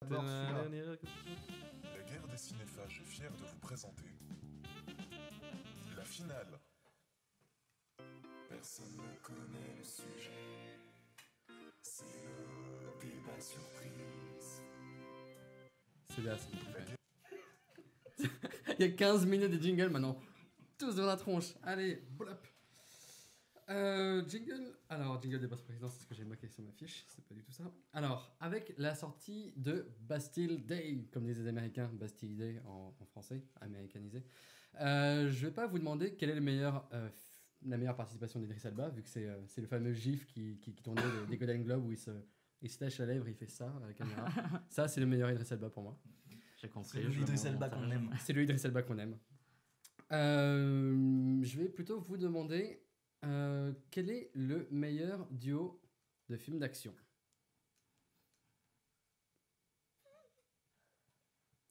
D'abord, celui-là. La guerre des cinéphages est fière de vous présenter la finale. Personne ne connaît le sujet, c'est le débat surprise. C'est bien, c'est bien. Il y a 15 minutes de jingle maintenant. Tous dans la tronche. Allez, blop. Jingle. Alors, jingle des présidents, c'est ce que j'ai marqué sur ma fiche. C'est pas du tout ça. Alors, avec la sortie de Bastille Day, comme disent les Américains, Bastille Day en français, américanisé. Je vais pas vous demander quelle est la meilleure participation d'Idris Elba, vu que c'est le fameux gif qui tournait des Golden Globes où il se lèche la lèvre, il fait ça à la caméra. Ça, c'est le meilleur Idris Elba pour moi. J'ai compris. C'est le Idriss Elba qu'on aime. C'est le Idriss Elba qu'on aime. Je vais plutôt vous demander quel est le meilleur duo de films d'action.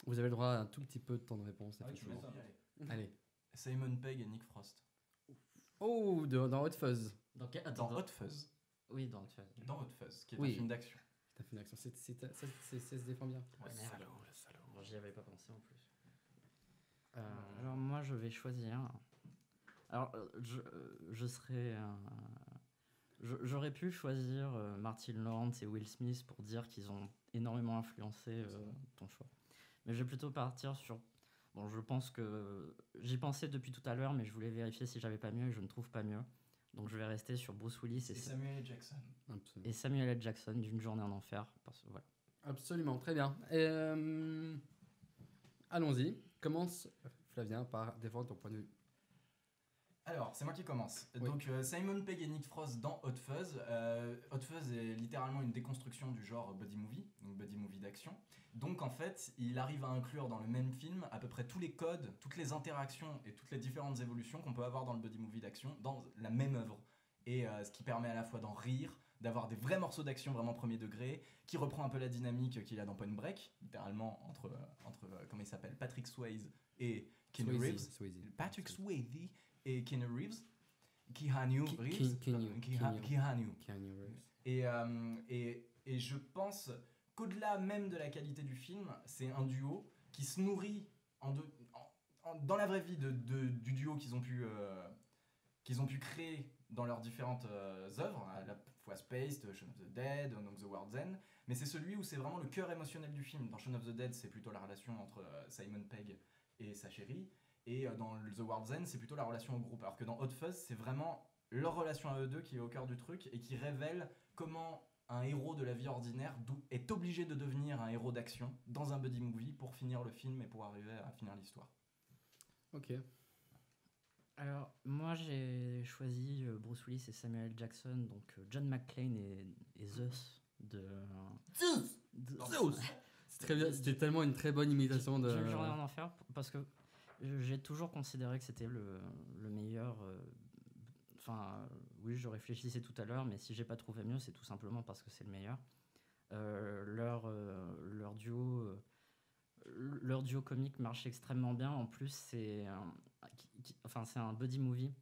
Vous avez le droit à un tout petit peu de temps de réponse. Effectivement. Allez. Simon Pegg et Nick Frost. Oh, dans Hot Fuzz. Dans Dans Hot Fuzz. Oui, dans Hot Fuzz. Dans Hot Fuzz, qui est Oui. un film d'action. C'est un film d'action. Ça se défend bien. Ouais, Le merde. salaud, le salaud. Bon, j'y avais pas pensé en plus. Alors moi je vais choisir. Alors je serais. J'aurais pu choisir Martin Lawrence et Will Smith pour dire qu'ils ont énormément influencé ton choix. Mais je vais plutôt partir sur. Bon, je pense que j'y pensais depuis tout à l'heure, mais je voulais vérifier si j'avais pas mieux et je ne trouve pas mieux. Donc je vais rester sur Bruce Willis Et Samuel L. Jackson. Absolument. et Samuel L. Jackson d'une journée en enfer. Parce que, voilà. Absolument, très bien. Allons-y. Commence, Flavien, par défendre ton point de vue. Alors, c'est moi qui commence. Oui. Donc, Simon Pegg et Nick Frost dans Hot Fuzz. Hot Fuzz est littéralement une déconstruction du genre buddy movie, donc buddy movie d'action. Donc, en fait, il arrive à inclure dans le même film à peu près tous les codes, toutes les interactions et toutes les différentes évolutions qu'on peut avoir dans le buddy movie d'action dans la même œuvre. Et ce qui permet à la fois d'en rire, d'avoir des vrais morceaux d'action vraiment premier degré, qui reprend un peu la dynamique qu'il a dans Point Break, littéralement entre comment il s'appelle, Patrick Swayze et Keanu Reeves. Patrick Swayze et Keanu Reeves. Keanu Reeves. Keanu. Keanu Reeves. Et je pense qu'au-delà même de la qualité du film, c'est un duo qui se nourrit dans la vraie vie du duo qu'ils ont pu créer dans leurs différentes œuvres, à la fois Spaced, Shaun of the Dead, donc The World's End, mais c'est celui où c'est vraiment le cœur émotionnel du film. Dans Shaun of the Dead, c'est plutôt la relation entre Simon Pegg et sa chérie, et dans The World's End, c'est plutôt la relation au groupe. Alors que dans Hot Fuzz, c'est vraiment leur relation à eux deux qui est au cœur du truc et qui révèle comment un héros de la vie ordinaire est obligé de devenir un héros d'action dans un buddy movie pour finir le film et pour arriver à finir l'histoire. Ok. Alors, moi j'ai choisi Bruce Willis et Samuel L. Jackson, donc John McClane et Zeus de. Zeus. C'est très bien. C'était tellement une très bonne imitation de. D'une journée en enfer, parce que j'ai toujours considéré que c'était le meilleur. Enfin, oui, je réfléchissais tout à l'heure, mais si j'ai pas trouvé mieux, c'est tout simplement parce que c'est le meilleur. Leur duo. Leur duo comique marche extrêmement bien. En plus, c'est un buddy movie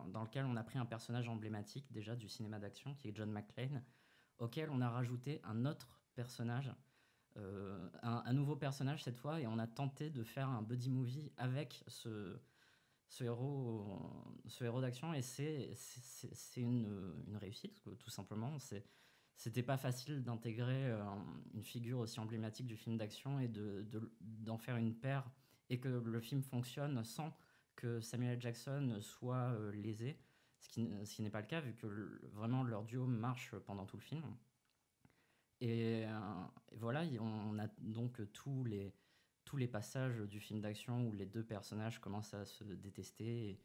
dans lequel on a pris un personnage emblématique déjà du cinéma d'action, qui est John McClane, auquel on a rajouté un autre personnage, un nouveau personnage cette fois, et on a tenté de faire un buddy movie avec ce héros d'action, et c'est une réussite, tout simplement. C'était pas facile d'intégrer une figure aussi emblématique du film d'action et d'en faire une paire et que le film fonctionne sans que Samuel L. Jackson soit lésé, ce qui n'est pas le cas vu que vraiment leur duo marche pendant tout le film. Et voilà, on a donc tous les passages du film d'action où les deux personnages commencent à se détester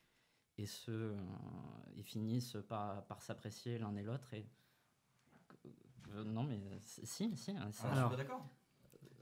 et finissent par s'apprécier l'un et l'autre. Et non mais si. Alors, je suis pas d'accord.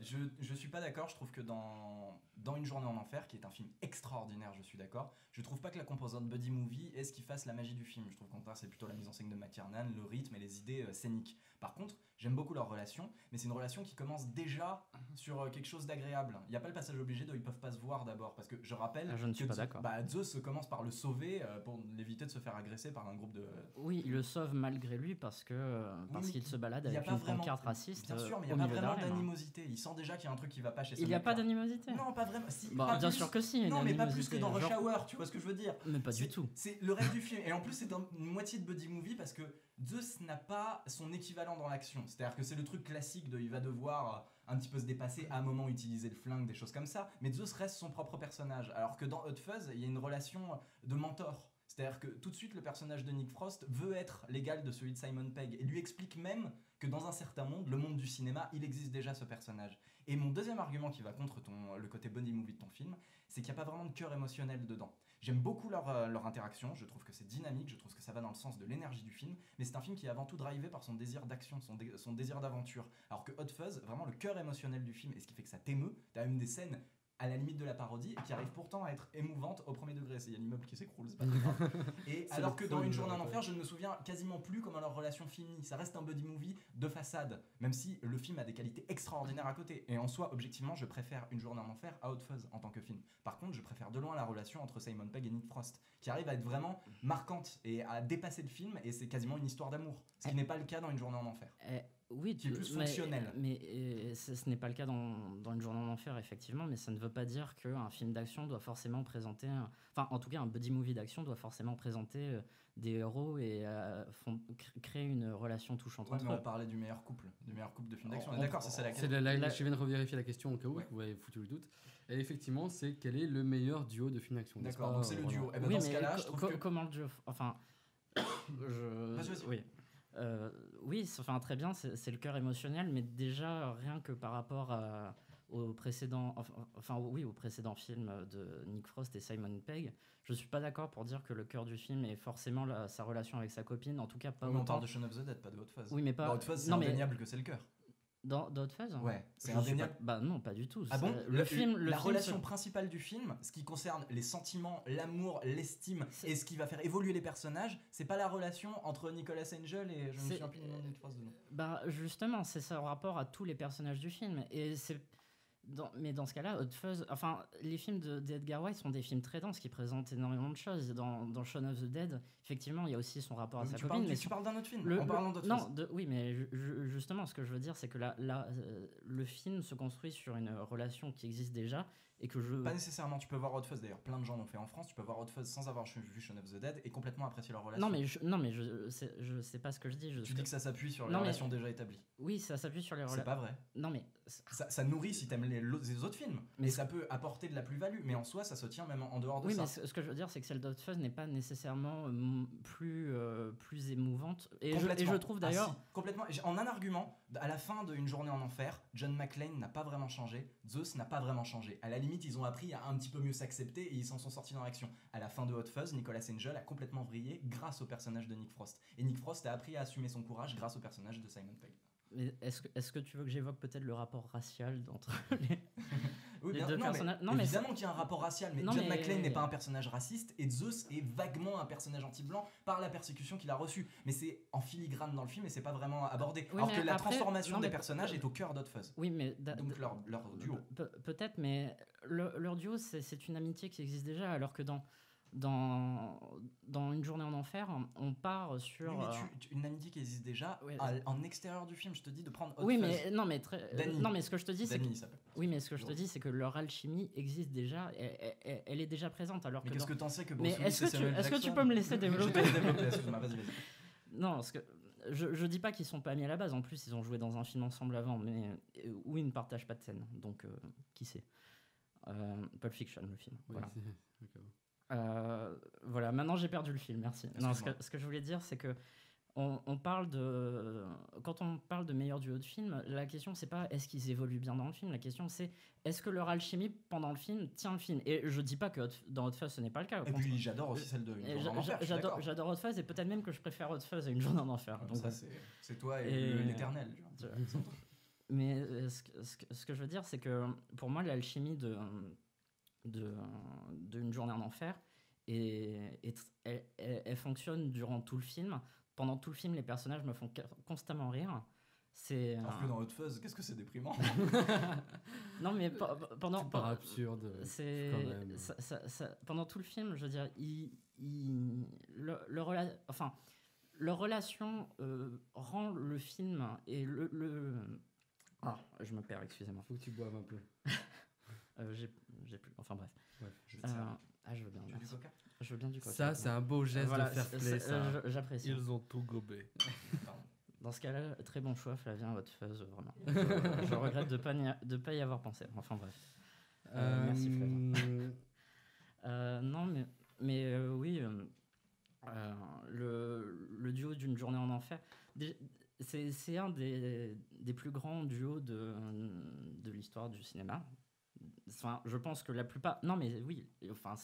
Je suis pas d'accord, je trouve que dans Une journée en enfer, qui est un film extraordinaire, je suis d'accord, je trouve pas que la composante buddy movie est ce qui fasse la magie du film. Je trouve qu'au contraire, c'est plutôt la mise en scène de McTiernan, le rythme et les idées scéniques. Par contre, j'aime beaucoup leur relation, mais c'est une relation qui commence déjà sur quelque chose d'agréable. Il n'y a pas le passage obligé de ils peuvent pas se voir d'abord, parce que je rappelle Je ne suis que pas d'accord. Zeus commence par le sauver pour l'éviter de se faire agresser par un groupe de... Oui, il le sauve malgré lui parce mais qu'il se balade il y a avec pas une vraiment- pancarte raciste. Bien sûr, mais il au n'y a pas milieu vraiment d'Harlem. d'animosité. Il sent déjà qu'il y a un truc qui va pas chez ce Il n'y a pas mec-là. d'animosité. Non, pas vraiment. Si, Bah, pas bien plus. sûr que si. il y a Non, une mais pas plus que animosité, dans Rush genre- Hour, tu vois ce que je veux dire. Mais pas du C'est- tout. C'est le rêve du film. Et en plus, c'est une moitié de buddy movie parce que Zeus n'a pas son équivalent dans l'action. C'est-à-dire que c'est le truc classique de il va devoir un petit peu se dépasser, à un moment utiliser le flingue, des choses comme ça. Mais Zeus reste son propre personnage. Alors que dans Hot Fuzz, il y a une relation de mentor. C'est-à-dire que tout de suite, le personnage de Nick Frost veut être l'égal de celui de Simon Pegg et lui explique même que dans un certain monde, le monde du cinéma, il existe déjà ce personnage. Et mon deuxième argument qui va contre le côté buddy movie de ton film, c'est qu'il n'y a pas vraiment de cœur émotionnel dedans. J'aime beaucoup leur interaction, je trouve que c'est dynamique, je trouve que ça va dans le sens de l'énergie du film, mais c'est un film qui est avant tout drivé par son désir d'action, son désir d'aventure. Alors que Hot Fuzz, vraiment le cœur émotionnel du film, et ce qui fait que ça t'émeut, t'as même des scènes à la limite de la parodie et qui arrivent pourtant à être émouvantes au premier degré. Il y a l'immeuble qui s'écroule, c'est pas très grave. Et C'est alors le que fun dans Une de journée en la enfer, je ne me souviens quasiment plus comment leur relation finit. Ça reste un buddy movie de façade, même si le film a des qualités extraordinaires à côté. Et en soi, objectivement, je préfère Une journée en enfer à Hot Fuzz en tant que film. Par contre, je préfère de loin la relation entre Simon Pegg et Nick Frost, qui arrive à être vraiment marquante et à dépasser le film, et c'est quasiment une histoire d'amour. Ce qui n'est pas le cas dans Une journée en enfer. Oui, Qui est plus fonctionnel. Mais ce n'est pas le cas dans Une journée en enfer, effectivement, mais ça ne veut pas dire qu'un film d'action doit forcément présenter... Enfin, en tout cas, un buddy movie d'action doit forcément présenter des héros et créer une relation touchante Ouais, entre mais eux. on parlait du meilleur couple de film d'action. On- On est d'accord, c'est ça la C'est question. je viens de revérifier la question au cas où Ouais. vous avez foutu le doute. Et effectivement, c'est quel est le meilleur duo de film d'action. n'est-ce D'accord, pas, donc c'est le Roland duo. Eh ben, Oui, dans ce mais cas-là, je trouve que... comment le duo... Enfin... Vas-y. Oui. Oui, enfin, très bien, c'est le cœur émotionnel, mais déjà, rien que par rapport au précédent film de Nick Frost et Simon Pegg, je suis pas d'accord pour dire que le cœur du film est forcément sa relation avec sa copine, en tout cas pas Mais on autant. parle de Shaun of the Dead, pas de Hot Fuzz. Oui, mais pas... Dans Hot Fuzz, c'est Non, mais- indéniable que c'est le cœur. Dans Hot Fuzz Ouais, c'est Je suis indéniable. pas- Bah non, pas du tout. Ah bon Le film... La film relation se- principale du film, ce qui concerne les sentiments, l'amour, l'estime C'est- et ce qui va faire évoluer les personnages, c'est pas la relation entre Nicolas Angel et je me C'est- souviens plus du nom de Nick Frost de nom. Bah justement, c'est ça rapport à tous les personnages du film. Et mais dans ce cas-là, Hot Fuzz, enfin, les films d'Edgar Wright sont des films très denses qui présentent énormément de choses. Dans Shaun of the Dead, effectivement, il y a aussi son rapport à sa Tu copine. Mais tu parles d'un autre film le- en parlant d'Hot non, Fuzz. oui, mais justement, ce que je veux dire, c'est que le film se construit sur une relation qui existe déjà et que Pas nécessairement, tu peux voir Hot Fuzz, d'ailleurs plein de gens l'ont fait en France, tu peux voir Hot Fuzz sans avoir vu Shaun of the Dead et complètement apprécier leur relation. Non, mais je sais pas ce que je dis. Tu dis que ça s'appuie sur les Non, mais- relations déjà établies. Oui, ça s'appuie sur les C'est relations. pas vrai. Non, mais Ça nourrit si t'aimes les autres films. Mais Mais ça peut apporter de la plus-value. Mais en soi, ça se tient même en dehors de oui, ça. mais ce que je veux dire, c'est que celle d'Hot Fuzz n'est pas nécessairement plus émouvante. Et je Complètement. trouve Ah, d'ailleurs. si, complètement. En un argument, à la fin d'une journée en enfer, John McClane n'a pas vraiment changé, Zeus n'a pas vraiment changé. À la limite, ils ont appris à un petit peu mieux s'accepter et ils s'en sont sortis dans l'action. À la fin de Hot Fuzz, Nicolas Angel a complètement vrillé grâce au personnage de Nick Frost. Et Nick Frost a appris à assumer son courage grâce au personnage de Simon Pegg. Mais est-ce que tu veux que j'évoque peut-être le rapport racial entre les. Oui, Les bien, deux non, personnages- mais non, mais évidemment qu'il y a un rapport racial, mais Non, John mais- McClane n'est pas un personnage raciste et Zeus est vaguement un personnage anti-blanc par la persécution qu'il a reçue. Mais c'est en filigrane dans le film et c'est pas vraiment abordé. Oui, Alors mais que la après- transformation non, des mais- personnages est au cœur d'Hot Fuzz. Oui, mais. Donc leur duo. Peut-être, mais leur duo, c'est une amitié qui existe déjà, alors que dans Une journée en enfer, on part sur. Oui, mais une amitié qui existe déjà Ouais, en extérieur du film. Je te dis de prendre Hot Oui, Fuzz. mais non, mais Danny. non, mais ce que je te dis, c'est que Danny, il s'appelle. oui, mais ce que je te dis, c'est que leur alchimie existe déjà, elle est déjà présente, alors Mais que qu'est-ce que t'en sais que mais Bruce Willis, est-ce que c'est Samuel est-ce que tu Jackson peux me laisser Je développer te laisse développer, excuse-moi, vas-y. Non, parce que je dis pas qu'ils sont pas amis à la base. En plus, ils ont joué dans un film ensemble avant, mais où ils ne partagent pas de scène. Donc, qui sait Pulp Fiction, le film. Oui, Voilà. c'est- ok. Voilà, maintenant j'ai perdu le fil, merci. Non, Excuse-moi. ce que je voulais dire, c'est que on parle quand on parle de meilleur duo de film, la question c'est pas est-ce qu'ils évoluent bien dans le film, la question c'est est-ce que leur alchimie pendant le film tient le film. Et je dis pas que dans Hot Fuzz ce n'est pas le cas. au Et contraire. puis j'adore aussi celle de Une Et journée en enfer, je suis d'accord. j'adore Hot Fuzz et peut-être même que je préfère Hot Fuzz à Une journée en enfer. Ah, Donc, ça, c'est toi et Et- l'éternel. tu vois. ce que je veux dire, c'est que pour moi, l'alchimie d'une journée en enfer, elle fonctionne durant tout le film. Pendant tout le film, les personnages me font constamment rire. C'est Alors que dans Hot Fuzz, qu'est-ce que c'est déprimant. non, mais pendant C'est pas absurde. c'est quand même. pendant tout le film, je veux dire, leur relation rend le film et ah, je me perds, excusez-moi. Faut que tu boives un peu. J'ai plus. Enfin bref. Ouais. Je vais te faire. Je veux bien. Tu veux du merci. coca Je veux bien du coca. Ça, c'est un beau geste Voilà, de fair play, ça. j'apprécie. Ils ont tout gobé. Pardon. Dans ce cas-là, très bon choix, Flavien, Hot Fuzz, vraiment. Je regrette de pas y avoir pensé. Enfin bref. Merci, Flavien. Non, mais oui, le duo d'une journée en enfer, c'est un des plus grands duos de l'histoire du cinéma. Enfin, je pense que la plupart... Non, mais oui, enfin,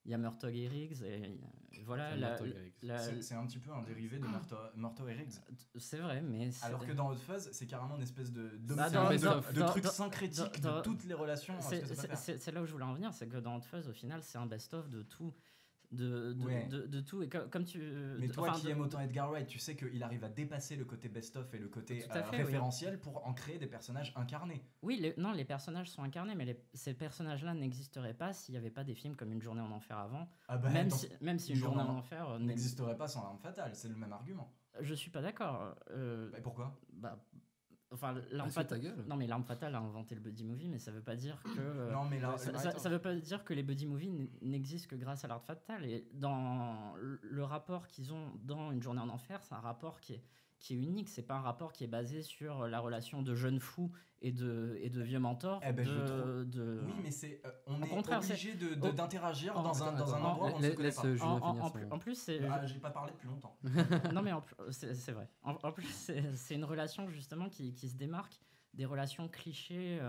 il y a Murtaugh et Riggs, et voilà... C'est un petit peu un dérivé de Murtaugh et Riggs. C'est vrai, mais... Alors que dans Hot Fuzz, c'est carrément une espèce de truc syncrétique de toutes les relations. C'est là où je voulais en venir, c'est que dans Hot Fuzz, au final, c'est un best-of de tout. De tout. Et comme tu... Mais toi qui aimes autant Edgar Wright, tu sais qu'il arrive à dépasser le côté best-of et le côté Tout à fait, référentiel pour en créer des personnages incarnés. Oui, non, les personnages sont incarnés, mais ces personnages-là n'existeraient pas s'il n'y avait pas des films comme Une journée en enfer avant. Ah bah, même si Une journée en enfer n'existerait pas sans L'Arme Fatale, c'est le même argument. Je suis pas d'accord. Bah, pourquoi ? Enfin, L'Arme Fatale. Non, mais L'Arme Fatale a inventé le buddy movie, mais ça veut pas dire que. Non, mais là, ça veut pas dire que les buddy movies n'existent que grâce à L'Arme Fatale. Et dans le rapport qu'ils ont dans Une journée en enfer, c'est un rapport qui est unique. C'est pas un rapport qui est basé sur la relation de jeunes fous et de vieux mentors. Oui, mais c'est on est contraire, obligé d'interagir dans un endroit où on ne se connaît pas. En plus, c'est... j'ai pas parlé depuis longtemps. Non, mais c'est vrai. En plus, c'est une relation justement qui se démarque des relations clichés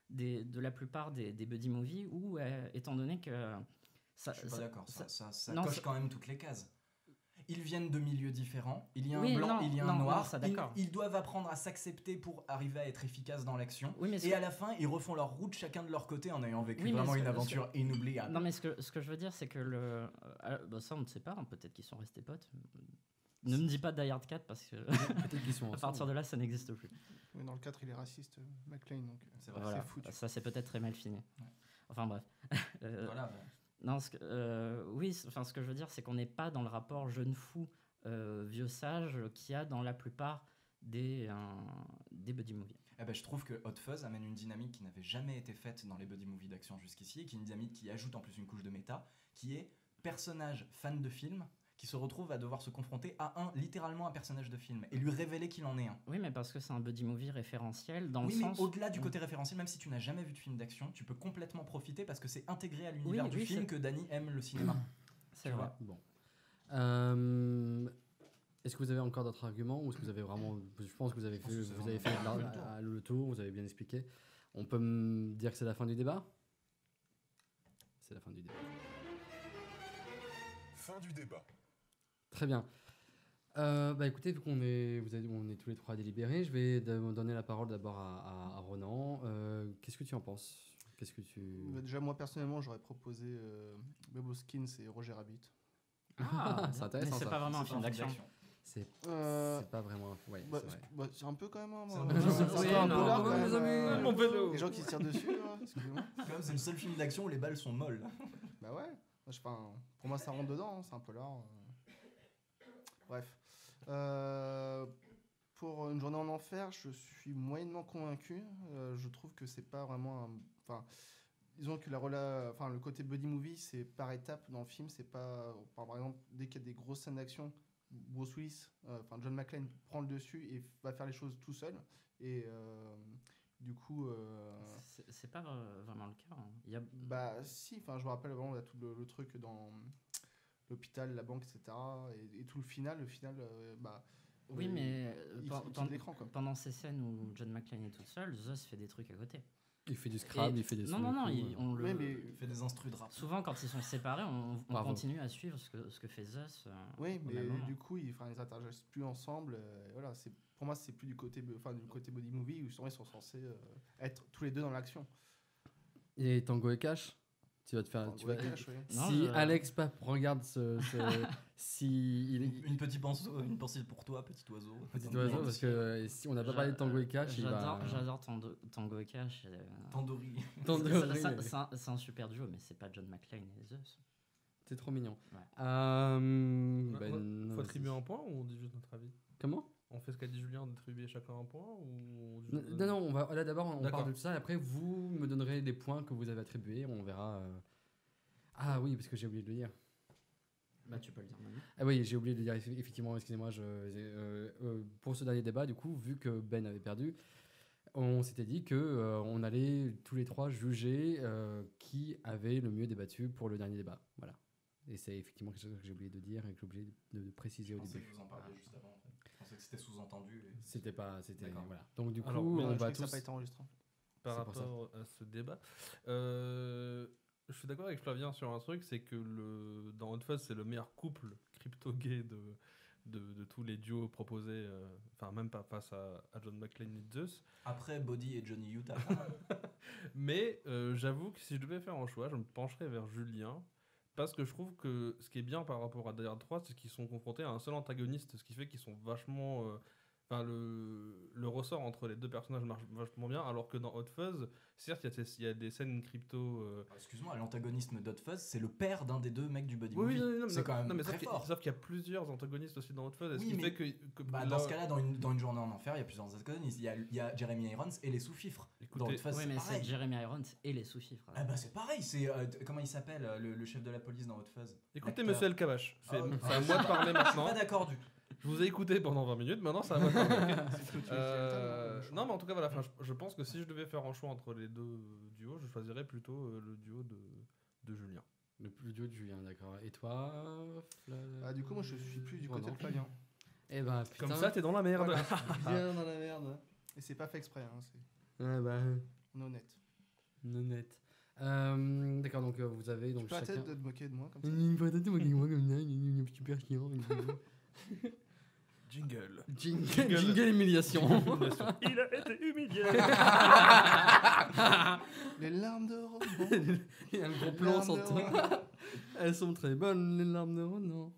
de la plupart des buddy movies où, étant donné que... Je suis pas d'accord, ça coche quand même toutes les cases. Ils viennent de milieux différents, il y a un blanc, il y a un noir, ils doivent apprendre à s'accepter pour arriver à être efficaces dans l'action, et à la fin, ils refont leur route chacun de leur côté en ayant vécu vraiment une aventure inoubliable. Non, mais ce que je veux dire, c'est que ça, on ne sait pas, hein, peut-être qu'ils sont restés potes. Ne me dis pas Die Hard 4 parce que peut-être qu'ils sont à partir de là, ça n'existe plus. Oui, dans le 4, il est raciste, McClane, donc c'est vrai, voilà, c'est foutu. ça, c'est peut-être très mal fini. Ouais. Enfin, bref. Voilà. Non, ce que je veux dire, c'est qu'on n'est pas dans le rapport jeune fou, vieux sage qu'il y a dans la plupart des buddy movies. Je trouve que Hot Fuzz amène une dynamique qui n'avait jamais été faite dans les buddy movies d'action jusqu'ici, et qui est une dynamique qui ajoute en plus une couche de méta, qui est personnage fan de film qui se retrouve à devoir se confronter à littéralement un personnage de film et lui révéler qu'il en est un. Oui, mais parce que c'est un buddy movie référentiel dans le sens... Oui, mais au-delà du côté référentiel, même si tu n'as jamais vu de film d'action, tu peux complètement profiter parce que c'est intégré à l'univers du film que Danny aime le cinéma. C'est vrai. Bon. Est-ce que vous avez encore d'autres arguments ou est-ce que vous avez vraiment... Je pense que vous avez fait le tour, vous avez bien expliqué. On peut me dire que c'est la fin du débat ? C'est la fin du débat. Fin du débat. Très bien. Écoutez, vu qu'on est tous les trois délibérés, je vais donner la parole d'abord à Ronan. Qu'est-ce que tu en penses ? Déjà, moi, personnellement, j'aurais proposé Bob Hoskins et Roger Rabbit. C'est intéressant. Mais c'est pas vraiment un film d'action. C'est pas vraiment... Ouais, c'est un peu quand même... C'est un polar quand même. Mon vélo. Les gens qui se tirent dessus, excusez-moi. Quand même, c'est le seul film d'action où les balles sont molles. Bah ouais. Pour moi, ça rentre dedans, c'est un polar. Bref. Pour Une journée en enfer, je suis moyennement convaincu. Je trouve que c'est pas vraiment disons que le côté buddy movie, c'est par étapes dans le film. C'est pas... Par exemple, dès qu'il y a des grosses scènes d'action, Bruce Willis, John McClane prend le dessus et va faire les choses tout seul. Et du coup... C'est pas vraiment le cas. Hein. Si, je me rappelle vraiment, il y a tout le truc dans l'hôpital, la banque, etc. Et tout le final, Oui, mais il quitte l'écran, quoi. pendant ces scènes où John McClane est toute seule, Zeus fait des trucs à côté. Il fait du Scrabble, Et- il fait des Non, non, non, on le... Oui, mais Il fait des instrus de rap. Souvent, quand ils sont séparés, on Bravo. continue à suivre ce que fait Zeus. oui, au mais même moment. du coup, ils interagissent plus ensemble. Voilà, pour moi, c'est plus du côté body movie où justement, ils sont censés être tous les deux dans l'action. Et Tango et Cash, tu vas te faire. Enfin, Tu vas, ouais, Cash, oui. Non, si je- Alex Pape regarde si il est Une une pensée pour toi, petit oiseau. petit oiseau, parce que si on n'a pas parlé de Tango et Cash, il va. J'adore Tango et Cash. Tandoori. Tandoori, mais C'est un super duo, mais c'est pas John McClane et Zeus. c'est trop mignon. Ouais. Ben, Faut attribuer un point ou on dit juste notre avis? Comment? On fait ce qu'a dit Julien, d'attribuer chacun un point ou on dit Non, juste- non, on va là d'abord on D'accord. parle de tout ça et après vous me donnerez les points que vous avez attribués, on verra. Ah oui, parce que j'ai oublié de le dire. Bah, tu peux le dire maintenant. Ah oui, j'ai oublié de le dire effectivement, excusez-moi, pour ce dernier débat du coup, vu que Ben avait perdu, on s'était dit que on allait tous les trois juger qui avait le mieux débattu pour le dernier débat. Voilà. Et c'est effectivement quelque chose que j'ai oublié de dire et que j'ai oublié de préciser Je au pensais début. que vous en parliez juste avant. En fait. Je pensais que c'était sous-entendu. et- C'était pas, c'était D'accord. voilà. Donc du coup, Alors, on Je va crois que ça tous. n'a pas été enregistré. par C'est pour ça. rapport à ce débat. Je suis d'accord avec Flavien sur un truc, c'est que dans Hot Fuzz, c'est le meilleur couple crypto-gay de tous les duos proposés, enfin même pas face à John McClane et Zeus. Après Body et Johnny Utah. Mais j'avoue que si je devais faire un choix, je me pencherais vers Julien. Parce que je trouve que ce qui est bien par rapport à Die Hard 3, c'est qu'ils sont confrontés à un seul antagoniste, ce qui fait qu'ils sont vachement... Enfin, le ressort entre les deux personnages marche vachement bien, alors que dans Hot Fuzz, certes, il y a des scènes crypto... Excuse-moi, l'antagonisme d'Hot Fuzz, c'est le père d'un des deux mecs du Body Oui, Movie. non, C'est quand même très fort. sauf qu'il y a plusieurs antagonistes aussi dans Hot Fuzz, et ce Oui, qui mais- fait que Bah, dans ce cas-là, dans une journée en enfer, il y a plusieurs antagonistes. Il y a Jeremy Irons et les sous-fifres. Écoutez, Dans Hot Fuzz, Oui, c'est mais c'est pareil. Jeremy Irons et les sous-fifres. Ah bah c'est pareil, c'est comment il s'appelle le chef de la police dans Hot Fuzz. Écoutez, L'acteur. monsieur El Kabash, c'est Ah, ouais. c'est à moi de parler Je suis maintenant. pas d'accord du tout. Je vous ai écouté pendant 20 minutes, maintenant ça va parler. C'est tout, tu veux Non, mais en tout cas, voilà, je pense que si je devais faire un choix entre les deux duos, je choisirais plutôt le duo de Julien. Le duo de Julien, d'accord. Et toi Ah, du coup, moi, je suis plus du Oh, côté non. de Flavien. Eh ben, putain. Comme ça, t'es dans la merde. Voilà. bien dans la merde. Et c'est pas fait exprès, hein, Ah bah, on est honnête. honnête. D'accord, donc vous avez Tu donc peux chacun. arrêter de te moquer de moi comme ça. Super chiant. Jingle. Jingle humiliation. Il a été humilié. Les larmes de Ronan. Il y a un gros plan sans toi. Elles sont très bonnes, les larmes de Ronan.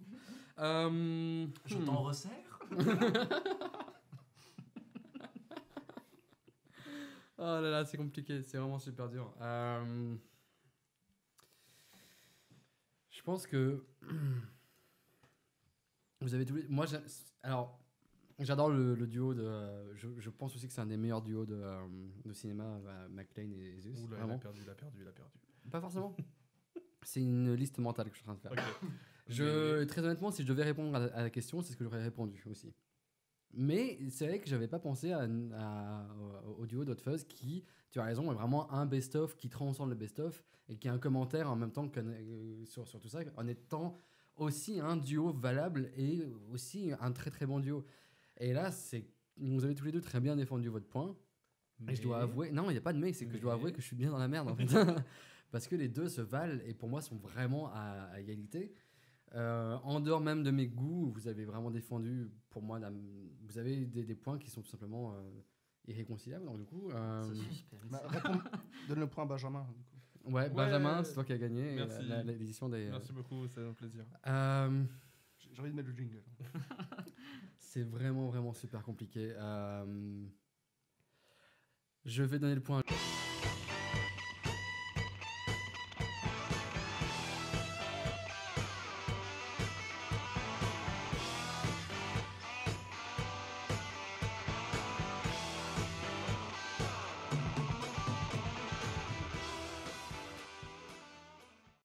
Je t'en resserre. Oh là là, c'est compliqué, c'est vraiment super dur. Je pense que vous avez tous les. Moi, alors, j'adore le duo de. Je pense aussi que c'est un des meilleurs duos de cinéma, McClane et Zeus. Oula, il a Vraiment. perdu. Pas forcément. C'est une liste mentale que je suis en train de faire. Ok. Très honnêtement, si je devais répondre à la question, c'est ce que j'aurais répondu aussi. Mais c'est vrai que j'avais pas pensé au duo d'Hot Fuzz qui, tu as raison, est vraiment un best-of qui transcende le best-of et qui a un commentaire en même temps sur tout ça, en étant aussi un duo valable et aussi un très très bon duo. Et là, vous avez tous les deux très bien défendu votre point. Et je dois avouer, non, il n'y a pas de mais, c'est que je dois avouer que je suis bien dans la merde en fait. Parce que les deux se valent et pour moi sont vraiment à égalité. En dehors même de mes goûts, vous avez vraiment défendu, pour moi, vous avez des points qui sont tout simplement irréconciliables. Donc du coup, Ce suspense. Bah, donne le point à Benjamin. Du coup. ouais, Benjamin, c'est toi qui as gagné Merci. l'édition des. Merci beaucoup, c'est un plaisir. J'ai envie de mettre le jingle. C'est vraiment vraiment super compliqué. Je vais donner le point.